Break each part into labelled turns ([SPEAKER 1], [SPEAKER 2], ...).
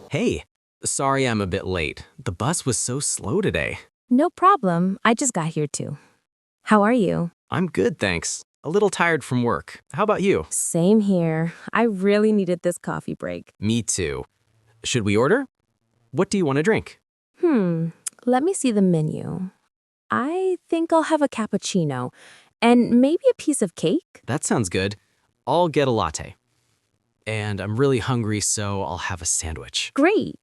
[SPEAKER 1] Hey, sorry I'm a bit late. The bus was so slow today.
[SPEAKER 2] No problem. I just got here too. How are you?
[SPEAKER 1] I'm good, thanks. A little tired from work. How about you?
[SPEAKER 2] Same here. I really needed this coffee break.
[SPEAKER 1] Me too. Should we order? What do you want to drink?
[SPEAKER 2] Let me see the menu. I think I'll have a cappuccino and maybe a piece of cake.
[SPEAKER 1] That sounds good. I'll get a latte. And I'm really hungry, so I'll have a sandwich.
[SPEAKER 2] Great.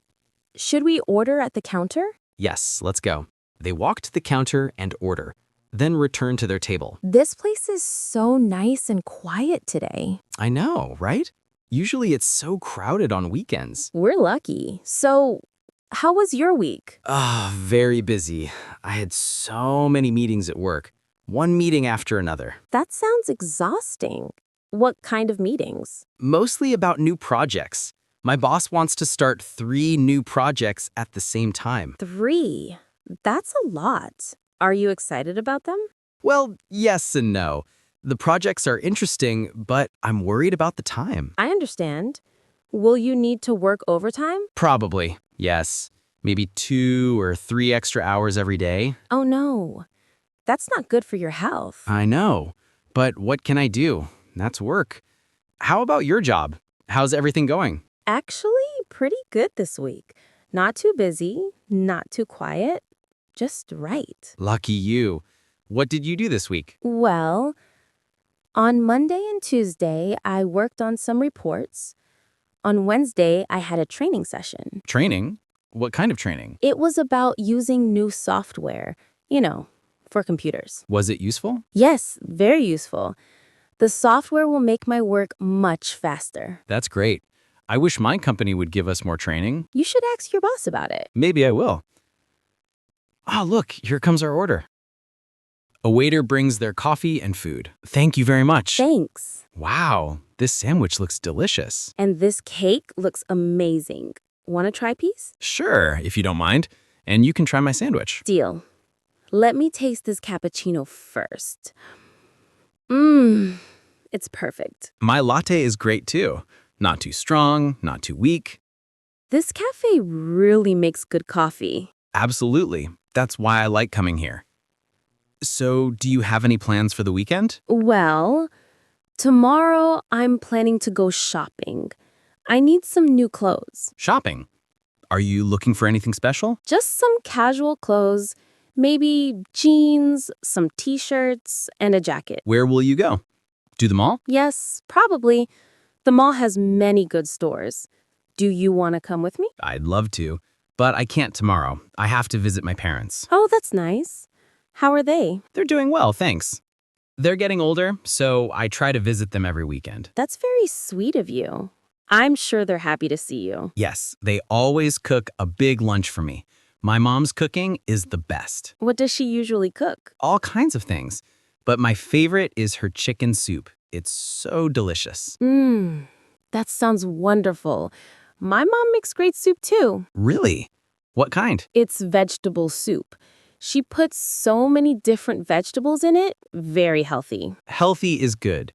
[SPEAKER 2] Should we order at the counter?
[SPEAKER 1] Yes, let's go. They walk to the counter and order, then return to their table.
[SPEAKER 2] This place is so nice and quiet today.
[SPEAKER 1] I know, right? Usually it's so crowded on weekends.
[SPEAKER 2] We're lucky. So, how was your week?
[SPEAKER 1] Very busy. I had so many meetings at work. One meeting after another.
[SPEAKER 2] That sounds exhausting. What kind of meetings?
[SPEAKER 1] Mostly about new projects. My boss wants to start 3 new projects at the same time.
[SPEAKER 2] 3. That's a lot. Are you excited about them?
[SPEAKER 1] Well, yes and no. The projects are interesting, but I'm worried about the time.
[SPEAKER 2] I understand. Will you need to work overtime?
[SPEAKER 1] Probably, yes. Maybe 2 or 3 extra hours every day.
[SPEAKER 2] Oh no. That's not good for your health.
[SPEAKER 1] I know, but what can I do? That's work. How about your job? How's everything going?
[SPEAKER 2] Actually, pretty good this week. Not too busy, not too quiet, just right.
[SPEAKER 1] Lucky you. What did you do this week?
[SPEAKER 2] Well, on Monday and Tuesday, I worked on some reports. On Wednesday, I had a training session.
[SPEAKER 1] Training? What kind of training?
[SPEAKER 2] It was about using new software, for computers.
[SPEAKER 1] Was it useful?
[SPEAKER 2] Yes, very useful. The software will make my work much faster.
[SPEAKER 1] That's great. I wish my company would give us more training.
[SPEAKER 2] You should ask your boss about it.
[SPEAKER 1] Maybe I will. Look, here comes our order. A waiter brings their coffee and food. Thank you very much.
[SPEAKER 2] Thanks.
[SPEAKER 1] Wow, this sandwich looks delicious.
[SPEAKER 2] And this cake looks amazing. Want to try a piece?
[SPEAKER 1] Sure, if you don't mind. And you can try my sandwich.
[SPEAKER 2] Deal. Let me taste this cappuccino first. It's perfect.
[SPEAKER 1] My latte is great too. Not too strong, not too weak.
[SPEAKER 2] This cafe really makes good coffee.
[SPEAKER 1] Absolutely. That's why I like coming here. So, do you have any plans for the weekend?
[SPEAKER 2] Well, tomorrow I'm planning to go shopping. I need some new clothes.
[SPEAKER 1] Shopping. Are you looking for anything special?
[SPEAKER 2] Just some casual clothes, maybe jeans, some t-shirts, and a jacket.
[SPEAKER 1] Where will you go? To the mall?
[SPEAKER 2] Yes, probably. The mall has many good stores. Do you want to come with me?
[SPEAKER 1] I'd love to, but I can't tomorrow. I have to visit my parents.
[SPEAKER 2] Oh, that's nice. How are they?
[SPEAKER 1] They're doing well, thanks. They're getting older, so I try to visit them every weekend.
[SPEAKER 2] That's very sweet of you. I'm sure they're happy to see you.
[SPEAKER 1] Yes, they always cook a big lunch for me. My mom's cooking is the best.
[SPEAKER 2] What does she usually cook?
[SPEAKER 1] All kinds of things. But my favorite is her chicken soup. It's so delicious.
[SPEAKER 2] That sounds wonderful. My mom makes great soup too.
[SPEAKER 1] Really? What kind?
[SPEAKER 2] It's vegetable soup. She puts so many different vegetables in it. Very healthy.
[SPEAKER 1] Healthy is good.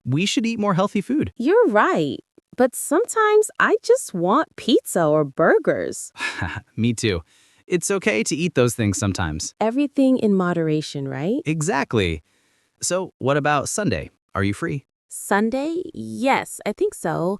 [SPEAKER 1] We should eat more healthy food.
[SPEAKER 2] You're right. But sometimes I just want pizza or burgers.
[SPEAKER 1] Me too. It's okay to eat those things sometimes.
[SPEAKER 2] Everything in moderation, right?
[SPEAKER 1] Exactly. So, what about Sunday? Are you free?
[SPEAKER 2] Sunday? Yes, I think so.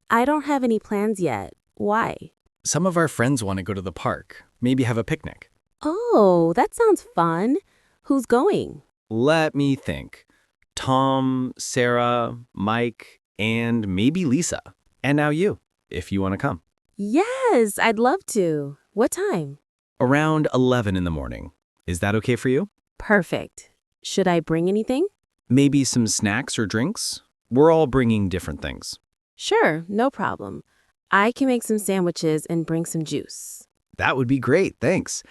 [SPEAKER 2] I don't have any plans yet. Why?
[SPEAKER 3] Some of our friends want to go to the park, maybe have a picnic.
[SPEAKER 2] Oh, that sounds fun. Who's going?
[SPEAKER 3] Let me think. Tom, Sarah, Mike, and maybe Lisa. And now you, if you want to come.
[SPEAKER 2] Yes, I'd love to. What time?
[SPEAKER 3] Around 11 in the morning. Is that okay for you?
[SPEAKER 2] Perfect. Should I bring anything?
[SPEAKER 3] Maybe some snacks or drinks? We're all bringing different things.
[SPEAKER 2] Sure, no problem. I can make some sandwiches and bring some juice.
[SPEAKER 3] That would be great, thanks.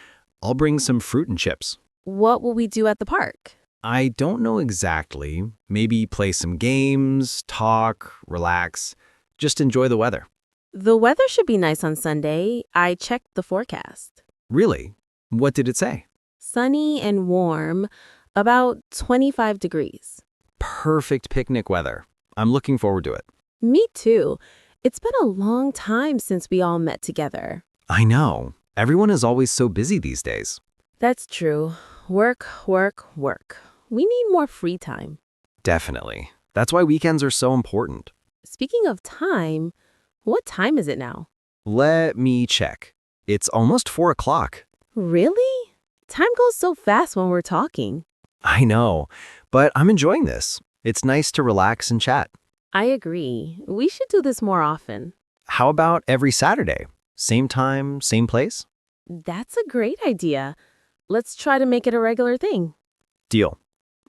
[SPEAKER 3] I'll bring some fruit and chips.
[SPEAKER 2] What will we do at the park?
[SPEAKER 3] I don't know exactly. Maybe play some games, talk, relax, just enjoy the weather.
[SPEAKER 2] The weather should be nice on Sunday. I checked the forecast.
[SPEAKER 3] Really? What did it say?
[SPEAKER 2] Sunny and warm, about 25 degrees.
[SPEAKER 3] Perfect picnic weather. I'm looking forward to it.
[SPEAKER 2] Me too. It's been a long time since we all met together.
[SPEAKER 3] I know. Everyone is always so busy these days.
[SPEAKER 2] That's true. Work, work, work. We need more free time.
[SPEAKER 3] Definitely. That's why weekends are so important.
[SPEAKER 2] Speaking of time, what time is it now?
[SPEAKER 3] Let me check. It's almost 4 o'clock.
[SPEAKER 2] Really? Time goes so fast when we're talking.
[SPEAKER 3] I know, but I'm enjoying this. It's nice to relax and chat.
[SPEAKER 2] I agree. We should do this more often.
[SPEAKER 3] How about every Saturday? Same time, same place?
[SPEAKER 2] That's a great idea. Let's try to make it a regular thing.
[SPEAKER 3] Deal.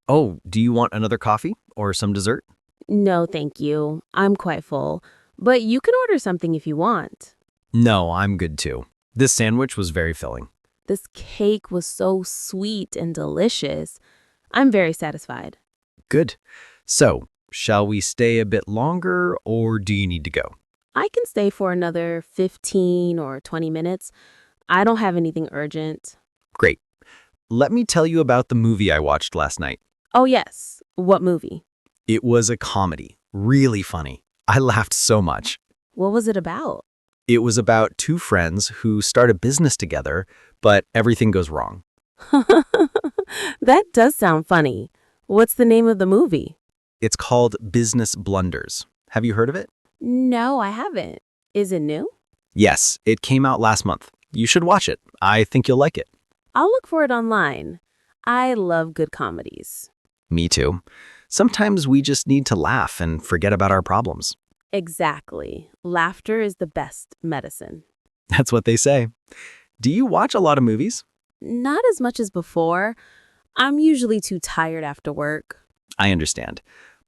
[SPEAKER 3] Oh, do you want another coffee or some dessert?
[SPEAKER 2] No, thank you. I'm quite full. But you can order something if you want.
[SPEAKER 3] No, I'm good too. This sandwich was very filling.
[SPEAKER 2] This cake was so sweet and delicious. I'm very satisfied.
[SPEAKER 3] Good. So, shall we stay a bit longer or do you need to go?
[SPEAKER 2] I can stay for another 15 or 20 minutes. I don't have anything urgent.
[SPEAKER 3] Great. Let me tell you about the movie I watched last night.
[SPEAKER 2] Oh, yes. What movie?
[SPEAKER 3] It was a comedy. Really funny. I laughed so much.
[SPEAKER 2] What was it about?
[SPEAKER 3] It was about two friends who start a business together, but everything goes wrong.
[SPEAKER 2] That does sound funny. What's the name of the movie?
[SPEAKER 3] It's called Business Blunders. Have you heard of it?
[SPEAKER 2] No, I haven't. Is it new?
[SPEAKER 3] Yes, it came out last month. You should watch it. I think you'll like it.
[SPEAKER 2] I'll look for it online. I love good comedies.
[SPEAKER 3] Me too. Sometimes we just need to laugh and forget about our problems.
[SPEAKER 2] Exactly. Laughter is the best medicine.
[SPEAKER 3] That's what they say. Do you watch a lot of movies?
[SPEAKER 2] Not as much as before. I'm usually too tired after work.
[SPEAKER 3] I understand.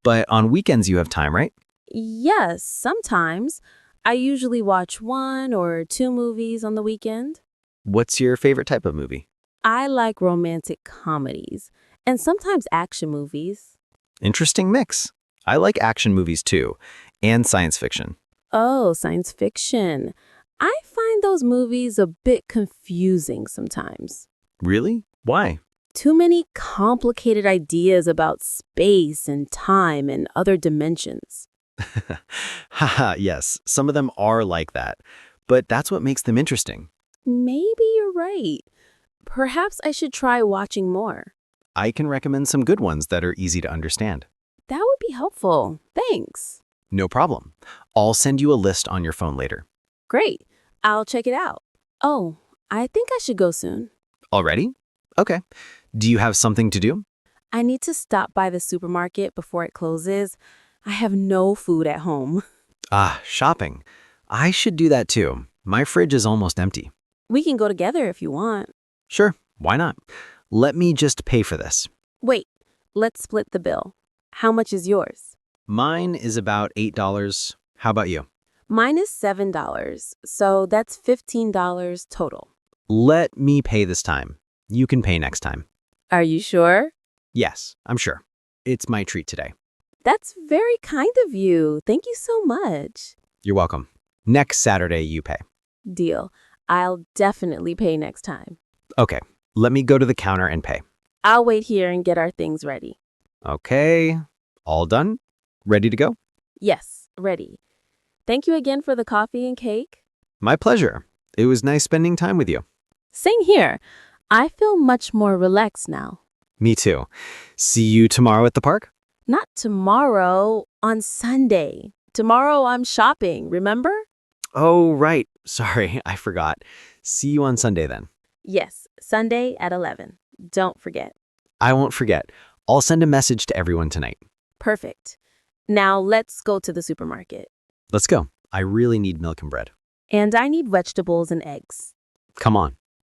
[SPEAKER 3] But on weekends you have time, right?
[SPEAKER 2] Yes, sometimes. I usually watch 1 or 2 movies on the weekend.
[SPEAKER 3] What's your favorite type of movie?
[SPEAKER 2] I like romantic comedies and sometimes action movies.
[SPEAKER 3] Interesting mix. I like action movies too, and science fiction.
[SPEAKER 2] Oh, science fiction. I find those movies a bit confusing sometimes.
[SPEAKER 3] Really? Why?
[SPEAKER 2] Too many complicated ideas about space and time and other dimensions.
[SPEAKER 3] Haha, yes, some of them are like that. But that's what makes them interesting.
[SPEAKER 2] Maybe you're right. Perhaps I should try watching more.
[SPEAKER 3] I can recommend some good ones that are easy to understand.
[SPEAKER 2] That would be helpful. Thanks.
[SPEAKER 3] No problem. I'll send you a list on your phone later.
[SPEAKER 2] Great. I'll check it out. Oh, I think I should go soon.
[SPEAKER 3] Already? Okay. Do you have something to do?
[SPEAKER 2] I need to stop by the supermarket before it closes. I have no food at home.
[SPEAKER 3] Ah, shopping. I should do that too. My fridge is almost empty.
[SPEAKER 2] We can go together if you want.
[SPEAKER 3] Sure, why not? Let me just pay for this.
[SPEAKER 2] Wait, let's split the bill. How much is yours?
[SPEAKER 3] Mine is about $8. How about you?
[SPEAKER 2] Mine is $7, so that's $15 total.
[SPEAKER 3] Let me pay this time. You can pay next time.
[SPEAKER 2] Are you sure?
[SPEAKER 3] Yes, I'm sure. It's my treat today.
[SPEAKER 2] That's very kind of you. Thank you so much.
[SPEAKER 3] You're welcome. Next Saturday, you pay.
[SPEAKER 2] Deal. I'll definitely pay next time.
[SPEAKER 3] Okay, let me go to the counter and pay.
[SPEAKER 2] I'll wait here and get our things ready.
[SPEAKER 3] Okay, all done? Ready to go?
[SPEAKER 2] Yes, ready. Thank you again for the coffee and cake.
[SPEAKER 3] My pleasure. It was nice spending time with you.
[SPEAKER 2] Same here. I feel much more relaxed now.
[SPEAKER 3] Me too. See you tomorrow at the park?
[SPEAKER 2] Not tomorrow, on Sunday. Tomorrow I'm shopping, remember?
[SPEAKER 3] Oh, right. Sorry, I forgot. See you on Sunday then.
[SPEAKER 2] Yes, Sunday at 11. Don't forget.
[SPEAKER 3] I won't forget. I'll send a message to everyone tonight.
[SPEAKER 2] Perfect. Now let's go to the supermarket.
[SPEAKER 3] Let's go. I really need milk and bread.
[SPEAKER 2] And I need vegetables and eggs.
[SPEAKER 3] Come on.